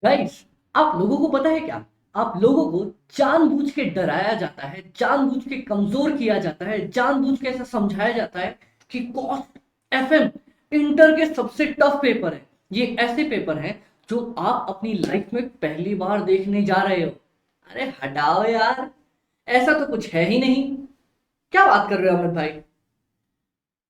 Guys, आप लोगों को पता है क्या? आप लोगों को जानबूझ के डराया जाता है, जानबूझ के कमजोर किया जाता है, जानबूझ के ऐसा समझाया जाता है कि कॉस्ट एफएम इंटर के सबसे टफ पेपर है। ये ऐसे पेपर हैं जो आप अपनी लाइफ में पहली बार देखने जा रहे हो। अरे हटाओ यार, ऐसा तो कुछ है ही नहीं। क्या बात कर रहे हो अमित भाई?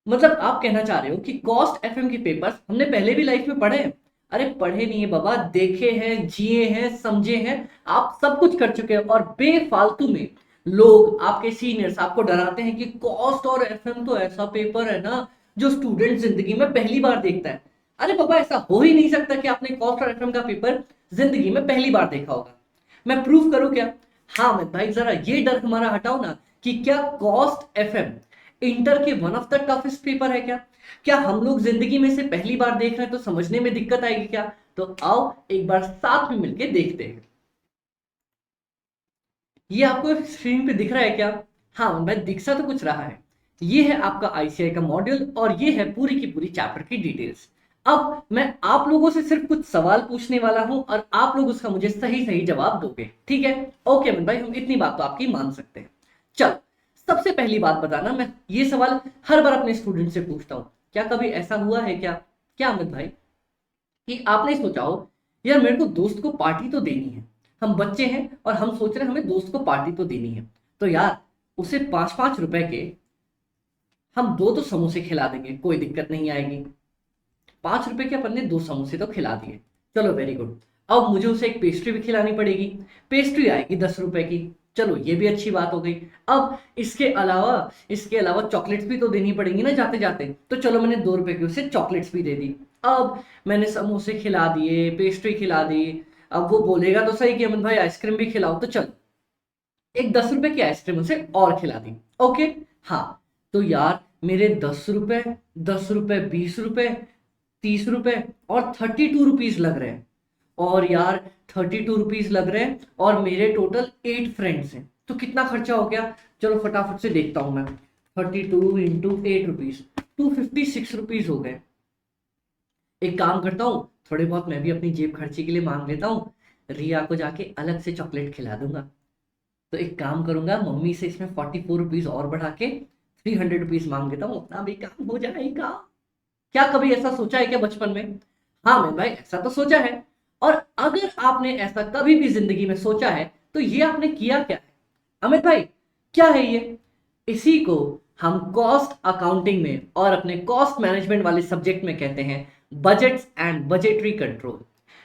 मतलब आप कहना चाह रहे हो कि कॉस्ट एफएम के पेपर्स हमने पहले भी लाइफ में पढ़े हैं? अरे पढ़े नहीं है बाबा, देखे हैं, जिए हैं, समझे हैं। आप सब कुछ कर चुके हैं और बेफालतू में लोग, आपके सीनियर्स आपको डराते हैं कि कॉस्ट और एफएम तो ऐसा पेपर है ना जो स्टूडेंट जिंदगी में पहली बार देखता है। अरे बाबा, ऐसा हो ही नहीं सकता कि आपने कॉस्ट और एफएम का पेपर जिंदगी में पहली बार देखा होगा। मैं प्रूफ करूं क्या? हाँ मैं भाई, जरा ये डर हमारा हटाओ ना कि क्या कॉस्ट एफएम इंटर के one of the toughest paper है क्या? क्या हम लोग जिंदगी में से पहली बार देख रहे हैं तो समझने में दिक्कत आएगी क्या? तो आओ एक बार साथ में मिलके देखते हैं। ये आपको स्क्रीन पे दिख रहा है क्या? हाँ मैं, दिख सा तो कुछ रहा है। ये है आपका आईसीआई का मॉड्यूल और ये है पूरी की पूरी चैप्टर की डिटेल्स। अब मैं आप लोगों से सिर्फ कुछ सवाल पूछने वाला हूं और आप लोग उसका मुझे सही सही जवाब दोगे, ठीक है? ओके अमित भाई, हम इतनी बात तो आपकी मान सकते हैं। चलो, सबसे पहली बात बताना, मैं ये सवाल हर बार अपने स्टूडेंट से पूछता हूँ, क्या कभी ऐसा हुआ है क्या, क्या अमित भाई, कि आपने सोचा हो यार मेरे को दोस्त को पार्टी तो देनी है, हम बच्चे हैं और हम सोच रहे हैं हमें दोस्त को पार्टी तो देनी है, तो यार उसे 5-5 रुपए के हम दो तो समोसे खिला देंगे, कोई दिक्कत नहीं आएगी। 5 रुपए के अपन ने दो समोसे तो खिला दिए, चलो वेरी गुड। अब मुझे उसे एक पेस्ट्री भी खिलानी पड़ेगी, पेस्ट्री आएगी 10 रुपए की, चलो ये भी अच्छी बात हो गई। अब इसके अलावा चॉकलेट्स भी तो देनी पड़ेंगी ना जाते जाते, तो चलो मैंने 2 रुपए की उसे चॉकलेट्स भी दे दी। अब मैंने समोसे खिला दिए, पेस्ट्री खिला दी। अब वो बोलेगा तो सही कि अमन भाई आइसक्रीम भी खिलाओ, तो चलो एक 10 रुपए की आइसक्रीम उसे और खिला दी। ओके, हाँ, तो यार मेरे 10 रुपए, 10 रुपए, 20 रुपए, 30 रुपए और 32 रुपीज लग रहे हैं। और यार 32 रुपीज लग रहे हैं और मेरे टोटल 8 फ्रेंड्स हैं, तो कितना खर्चा हो गया? चलो फटाफट से देखता हूं मैं। 32 × 8 रुपीज, 256 रुपीज हो गए। एक काम करता हूँ, थोड़े बहुत मैं भी अपनी जेब खर्ची के लिए मांग लेता हूँ। रिया को जाके अलग से चॉकलेट खिला दूंगा। तो एक काम करूंगा, मम्मी से इसमें 44 रुपीज और बढ़ा के 300 रुपीज मांग लेता हूँ, उतना भी काम हो जाएगा। क्या कभी ऐसा सोचा है क्या बचपन में? हाँ मैं भाई, ऐसा तो सोचा है। और अगर आपने ऐसा कभी भी जिंदगी में सोचा है तो ये आपने किया क्या है अमित भाई? क्या है ये? इसी को हम कॉस्ट अकाउंटिंग में और अपने कॉस्ट मैनेजमेंट वाले सब्जेक्ट में कहते हैं बजट्स एंड बजटरी कंट्रोल।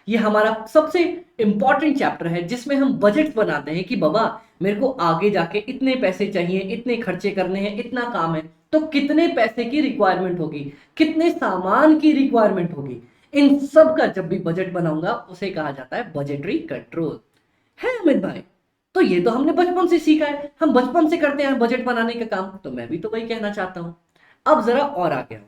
ये हमारा सबसे इंपॉर्टेंट चैप्टर है जिसमें हम बजट्स बनाते हैं कि बाबा मेरे को आगे जाके इतने पैसे चाहिए, इतने खर्चे करने हैं, इतना काम है, तो कितने पैसे की रिक्वायरमेंट होगी, कितने सामान की रिक्वायरमेंट होगी। इन सब का जब भी बजट बनाऊंगा उसे कहा जाता है बजटरी कंट्रोल। है अमित भाई? तो ये तो हमने बचपन से सीखा है, हम बचपन से करते हैं बजट बनाने का काम, तो मैं भी तो वही कहना चाहता हूं। अब जरा और आगे आओ।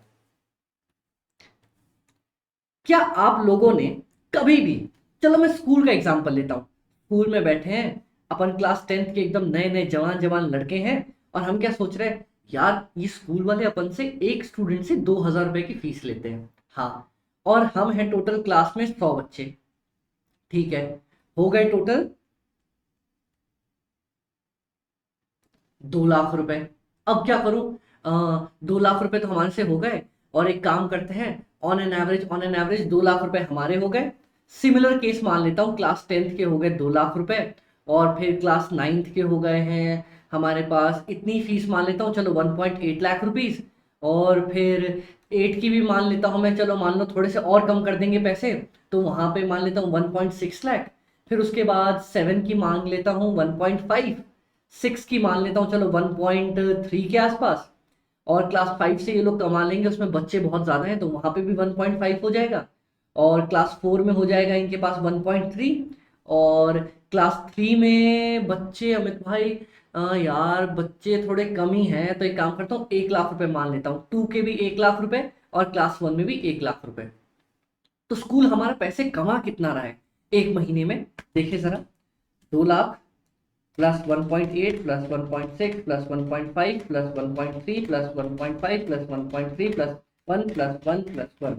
क्या आप लोगों ने कभी भी, चलो मैं स्कूल का एग्जांपल लेता हूँ, स्कूल में बैठे हैं अपन, क्लास 10th के एकदम नए नए जवान जवान लड़के हैं, और हम क्या सोच रहे हैं, यार ये स्कूल वाले अपन से एक स्टूडेंट से 2,000 रुपए की फीस लेते हैं। हाँ, और हम हैं टोटल क्लास में 100 बच्चे, ठीक है, हो गए टोटल 2 लाख रुपए। अब क्या करूं? 2 लाख रुपए तो हमारे से हो गए, और एक काम करते हैं, ऑन एन एवरेज 2 लाख रुपए हमारे हो गए। सिमिलर केस मान लेता हूँ, क्लास 10th के हो गए 2 लाख रुपए, और फिर क्लास 9th के हो गए हैं हमारे पास इतनी फीस मान लेता हूँ, चलो 1.8 लाख रुपीज। और फिर 8 की भी मान लेता हूँ मैं, चलो मान लो थोड़े से और कम कर देंगे पैसे, तो वहां पे मान लेता हूँ 1.6 लाख। फिर उसके बाद 7 की मांग लेता हूँ 1.5, 6 की मान लेता हूँ चलो 1.3 के आसपास। और क्लास 5 से ये लोग कमा लेंगे, उसमें बच्चे बहुत ज्यादा हैं तो वहां पे भी 1.5 हो जाएगा। और क्लास 4 में हो जाएगा इनके पास 1.3। और क्लास 3 में बच्चे अमित भाई, यार बच्चे थोड़े कम ही हैं, तो एक काम करता हूँ 1 लाख रुपए मान लेता हूँ, 2 के भी 1 लाख रुपए और क्लास 1 में भी 1 लाख रुपए। तो स्कूल हमारा पैसे कमा कितना रहा है एक महीने में? देखिए जरा, 2 lakh plus 1.8 plus 1.6 plus 1.5 plus 1.3 plus 1.5 plus 1.3 plus 1 plus 1 plus 1।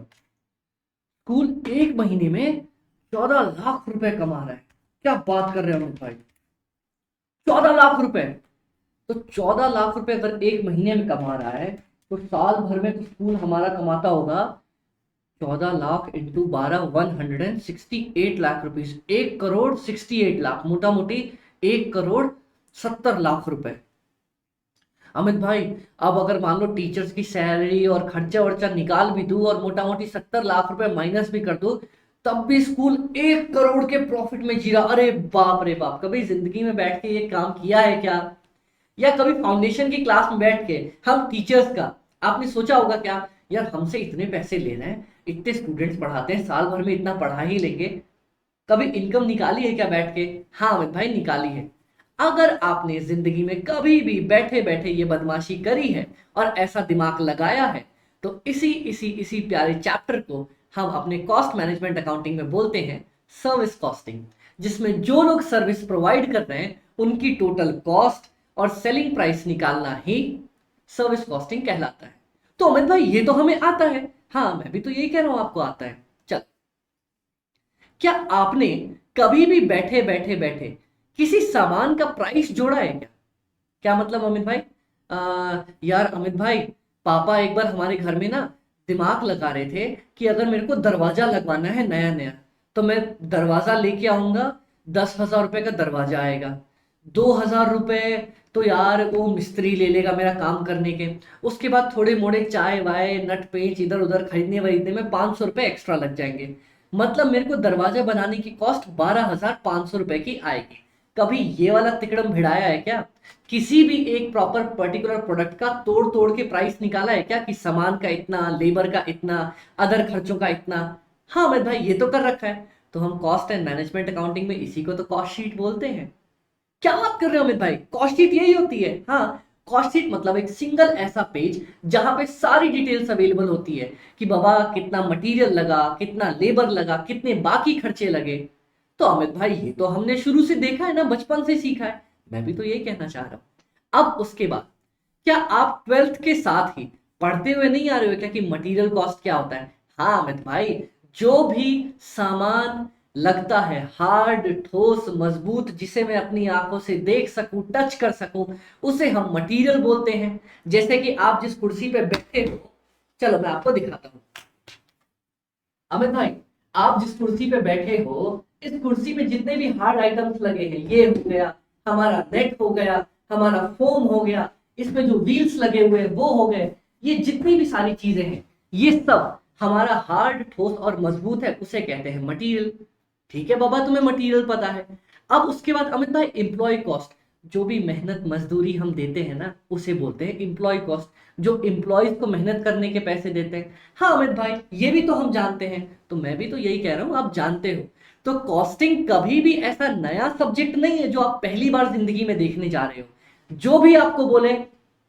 School एक महीने में 14 लाख रुपए कमा रहा है। क्या बात कर रहे हो अमित भाई, 14 लाख रुपए। तो 14 लाख रुपए अगर एक महीने में कमा रहा है, तो साल भर में तो स्कूल हमारा कमाता होगा 14 लाख इंटू 12, 168 लाख रुपीज, 1 करोड़ 68 लाख, मोटा मोटी 1 करोड़ 70 लाख रुपए। अमित भाई, अब अगर मान लो टीचर्स की सैलरी और खर्चा वर्चा निकाल भी दूं और मोटा मोटी 70 लाख रुपए माइनस भी कर दूं, तब भी स्कूल 1 करोड़ के प्रॉफिट में जी रहा। अरे बाप रे बाप, कभी जिंदगी में बैठ के ये काम किया है क्या? या कभी फाउंडेशन की क्लास में बैठ के हम टीचर्स का आपने सोचा होगा क्या, यार हमसे इतने पैसे ले रहे हैं, इतने स्टूडेंट्स पढ़ाते हैं, साल भर में इतना पढ़ा ही लेंगे, कभी इनकम निकाली है क्या बैठ के? हाँ अमित भाई, निकाली है। अगर आपने जिंदगी में कभी भी बैठे बैठे ये बदमाशी करी है और ऐसा दिमाग लगाया है, तो इसी इसी इसी प्यारे चैप्टर को हम अपने कॉस्ट मैनेजमेंट अकाउंटिंग में बोलते हैं सर्विस कॉस्टिंग, जिसमें जो लोग सर्विस प्रोवाइड कर रहे हैं उनकी टोटल कॉस्ट और सेलिंग प्राइस निकालना ही सर्विस कॉस्टिंग कहलाता है। तो अमित भाई ये तो हमें आता है। हाँ मैं भी तो यही कह रहा हूं आपको आता है। चल, क्या आपने कभी भी बैठे बैठे बैठे किसी सामान का प्राइस जोड़ा है क्या? क्या मतलब अमित भाई? यार अमित भाई, पापा एक बार हमारे घर में ना दिमाग लगा रहे थे कि अगर मेरे को दरवाजा लगवाना है नया नया, तो मैं दरवाजा लेके आऊंगा, 10,000 रुपए का दरवाजा आएगा, 2,000 रुपए तो यार वो मिस्त्री ले लेगा मेरा काम करने के, उसके बाद थोड़े मोड़े चाय वाय नट पेंच इधर उधर खरीदने वरीदने में 500 रुपए एक्स्ट्रा लग जाएंगे। मतलब मेरे को दरवाजा बनाने की कॉस्ट 12,500 रुपए की आएगी। कभी ये वाला तिकड़म भिड़ाया है क्या? किसी भी एक प्रॉपर पर्टिकुलर प्रोडक्ट का तोड़ तोड़ के प्राइस निकाला है क्या, कि सामान का इतना, लेबर का इतना, अदर खर्चों का इतना? हाँ अमित भाई ये तो कर रखा है। तो हम कॉस्ट एंड मैनेजमेंट अकाउंटिंग में इसी को तो कॉस्ट शीट बोलते हैं। क्या बात कर रहे हो अमित भाई, कॉस्ट शीट यही होती है? हाँ, कॉस्ट शीट मतलब एक सिंगल ऐसा पेज जहां पे सारी डिटेल्स अवेलेबल होती है कि बाबा कितना मटेरियल लगा, कितना लेबर लगा, कितने बाकी खर्चे लगे। तो अमित भाई ये तो हमने शुरू से देखा है ना, बचपन से सीखा है। मैं भी तो यही कहना चाह रहा हूं। अब उसके बाद क्या आप 12th के साथ ही पढ़ते हुए नहीं आ रहे हो क्या कि मटेरियल कॉस्ट क्या होता है? हाँ अमित भाई, जो भी सामान लगता है हार्ड ठोस मजबूत, जिसे मैं अपनी आंखों से देख सकूं, टच कर सकूं, उसे हम मटेरियल बोलते हैं। जैसे कि आप जिस कुर्सी पे बैठे हो, चलो मैं आपको दिखाता हूं। अमित भाई, आप जिस कुर्सी पे बैठे हो, इस कुर्सी पे जितने भी हार्ड आइटम्स लगे हैं, ये हो गया हमारा नेट, हो गया हमारा फोम, हो गया इसमें जो व्हील्स लगे हुए हैं वो हो गए, ये जितनी भी सारी चीजें हैं ये सब हमारा हार्ड ठोस और मजबूत है, उसे कहते हैं मटेरियल। ठीक है बाबा, तुम्हें मटेरियल पता है। अब उसके बाद अमित भाई एम्प्लॉय कॉस्ट, जो भी मेहनत मजदूरी हम देते हैं ना उसे बोलते हैं एम्प्लॉय कॉस्ट, जो एम्प्लॉयज को मेहनत करने के पैसे देते हैं। हाँ अमित भाई ये भी तो हम जानते हैं। तो मैं भी तो यही कह रहा हूं, आप जानते हो। तो कॉस्टिंग कभी भी ऐसा नया सब्जेक्ट नहीं है जो आप पहली बार जिंदगी में देखने जा रहे हो। जो भी आपको बोले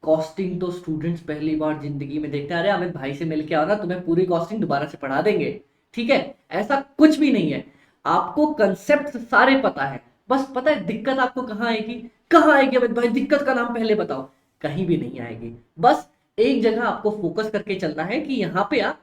कॉस्टिंग तो स्टूडेंट्स पहली बार जिंदगी में देखते आ रहे हैं, अमित भाई से मिलके आओ ना, तुम्हें पूरी कॉस्टिंग दोबारा से पढ़ा देंगे। ठीक है, ऐसा कुछ भी नहीं है। आपको कंसेप्ट सारे पता है, बस पता है दिक्कत आपको कहाँ आएगी? कहाँ आएगी अमित भाई, दिक्कत का नाम पहले बताओ। कहीं भी नहीं आएगी। बस एक जगह आपको फोकस करके चलना है कि यहाँ पे आप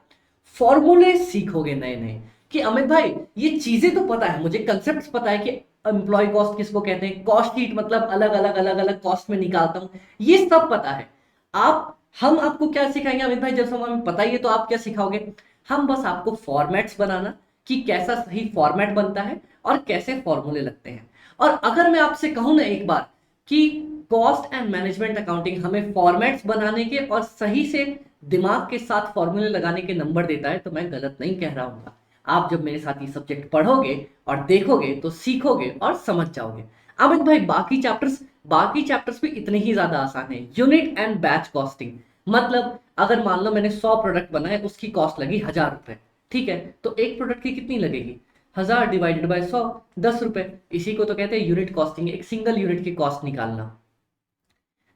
फॉर्मूले सीखोगे नए नए, कि अमित भाई ये चीजें तो पता है मुझे, कंसेप्ट पता है कि एम्प्लॉय कॉस्ट किसको कहते हैं, कॉस्ट शीट मतलब अलग अलग अलग अलग कॉस्ट में निकालता हूं, ये सब पता है। आप हम आपको क्या सिखाएंगे अमित भाई, जब हमें पता ही है तो आप क्या सिखाओगे? हम बस आपको फॉर्मेट्स बनाना, कि कैसा सही फॉर्मेट बनता है और कैसे फॉर्मूले लगते हैं। और अगर मैं आपसे कहूं ना एक बार कि कॉस्ट एंड मैनेजमेंट अकाउंटिंग हमें फॉर्मेट्स बनाने के और सही से दिमाग के साथ फॉर्मूले लगाने के नंबर देता है, तो मैं गलत नहीं कह रहा हूँ। आप जब मेरे साथ ये सब्जेक्ट पढ़ोगे और देखोगे तो सीखोगे और समझ जाओगे। अमित भाई बाकी चैप्टर्स भी इतने ही ज्यादा आसान है। यूनिट एंड बैच कॉस्टिंग मतलब अगर मान लो मैंने 100 प्रोडक्ट बनाए, उसकी कॉस्ट लगी 1,000 रुपए। ठीक है, तो एक प्रोडक्ट की कितनी लगेगी? 1,000 डिवाइडेड बाय 100, 10 रुपए। इसी को तो कहते हैं यूनिट कॉस्टिंग, एक सिंगल यूनिट की कॉस्ट निकालना।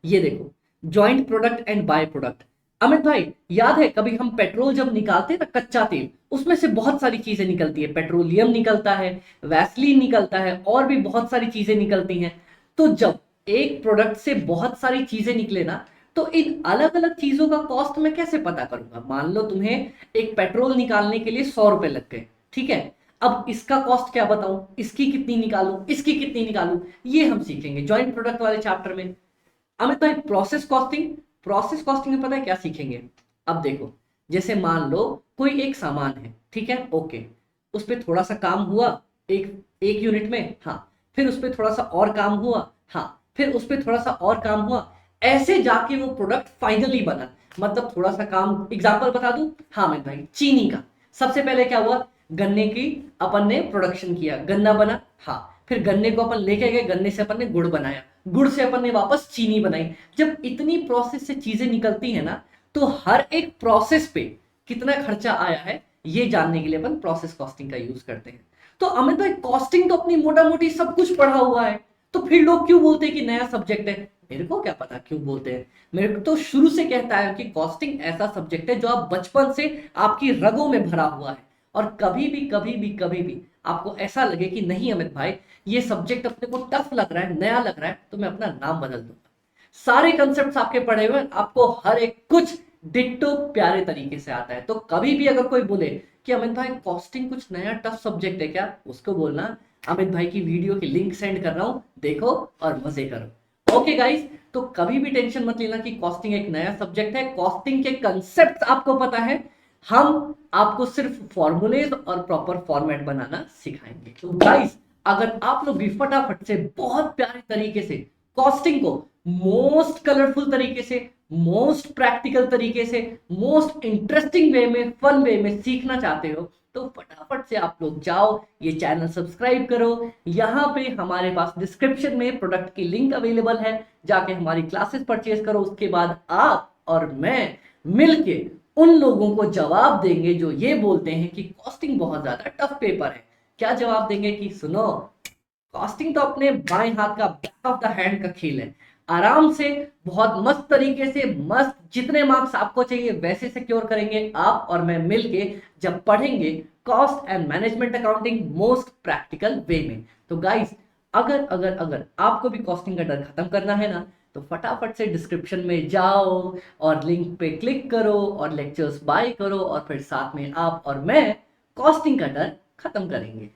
ये देखो, joint product and by product. Amit भाई याद है कभी हम पेट्रोल जब निकालते हैं ना, कच्चा तेल, उसमें से बहुत सारी चीजें निकलती है, पेट्रोलियम निकलता है, वैसलीन निकलता है, और भी बहुत सारी चीजें निकलती हैं। तो जब एक प्रोडक्ट से बहुत सारी चीजें निकले ना, तो इन अलग अलग चीजों का कॉस्ट मैं कैसे पता करूंगा? मान लो तुम्हें एक पेट्रोल निकालने के लिए 100 रुपए लग गए। ठीक है, अब इसका कॉस्ट क्या बताऊं, इसकी कितनी निकालूं, इसकी कितनी निकालूं, ये हम सीखेंगे जॉइंट प्रोडक्ट वाले चैप्टर में। अमित भाई प्रोसेस कॉस्टिंग में पता है क्या सीखेंगे? अब देखो, जैसे मान लो कोई एक सामान है, ठीक है, ओके, उस पर थोड़ा सा काम हुआ, एक एक यूनिट में, हाँ, फिर उस पर थोड़ा सा और काम हुआ, हाँ, फिर उस पर थोड़ा सा और काम हुआ, ऐसे जाके वो प्रोडक्ट फाइनली बना। मतलब थोड़ा सा काम, एग्जांपल बता दूं, हाँ अमित भाई, चीनी का सबसे पहले क्या हुआ, गन्ने की अपन ने प्रोडक्शन किया, गन्ना बना, हाँ, फिर गन्ने को अपन लेके गए, गन्ने से अपन ने गुड़ बनाया, गुड़ से अपन ने वापस चीनी बनाई। जब इतनी प्रोसेस से चीजें निकलती है ना, तो हर एक प्रोसेस पे कितना खर्चा आया है ये जानने के लिए अपन प्रोसेस कॉस्टिंग का यूज करते हैं। तो अमित भाई कॉस्टिंग तो अपनी मोटा मोटी सब कुछ पढ़ा हुआ है, तो फिर लोग क्यों बोलते हैं कि नया सब्जेक्ट है? मेरे को क्या पता क्यों बोलते हैं, मेरे को तो शुरू से कहता है कि कॉस्टिंग ऐसा सब्जेक्ट है जो आप बचपन से आपकी रगों में भरा हुआ है। और कभी भी आपको ऐसा लगे कि नहीं अमित भाई ये सब्जेक्ट अपने को टफ लग रहा है, नया लग रहा है, तो मैं अपना नाम बदल दूंगा। सारे कंसेप्ट आपके पढ़े हुए हैं, आपको हर एक कुछ डिट्टो प्यारे तरीके से आता है। तो कभी भी अगर कोई बोले कि अमित भाई कॉस्टिंग कुछ नया टफ सब्जेक्ट है क्या, उसको बोलना अमित भाई की वीडियो की लिंक सेंड कर रहा हूं, देखो और मजे करो। ओके गाइस, तो कभी भी टेंशन मत लेना कि कॉस्टिंग एक नया सब्जेक्ट है, कॉस्टिंग के कंसेप्ट आपको पता है, हम आपको सिर्फ फॉर्मूलेज और प्रॉपर फॉर्मेट बनाना सिखाएंगे। तो गाइस अगर आप लोग भी फटाफट से बहुत प्यारे तरीके से कॉस्टिंग को मोस्ट कलरफुल तरीके से, मोस्ट प्रैक्टिकल तरीके से, मोस्ट इंटरेस्टिंग वे में, फन वे में सीखना चाहते हो, तो फटाफट से आप लोग जाओ, ये चैनल सब्सक्राइब करो। यहाँ पे हमारे पास डिस्क्रिप्शन में प्रोडक्ट की लिंक अवेलेबल है, जाके हमारी क्लासेस परचेज करो। उसके बाद आप और मैं मिलके उन लोगों को जवाब देंगे जो ये बोलते हैं कि कॉस्टिंग बहुत ज्यादा टफ पेपर है। क्या जवाब देंगे कि सुनो, कॉस्टिंग तो अपने बाएं हाथ का, बैक ऑफ द हैंड का खेल है, आराम से बहुत मस्त तरीके से, मस्त जितने मार्क्स आपको चाहिए वैसे सिक्योर करेंगे आप और मैं मिलके जब पढ़ेंगे cost and management accounting most practical way में। तो गाइस अगर अगर अगर आपको भी कॉस्टिंग का डर खत्म करना है ना, तो फटाफट से डिस्क्रिप्शन में जाओ और लिंक पे क्लिक करो और लेक्चर्स बाय करो, और फिर साथ में आप और मैं कॉस्टिंग का डर खत्म करेंगे।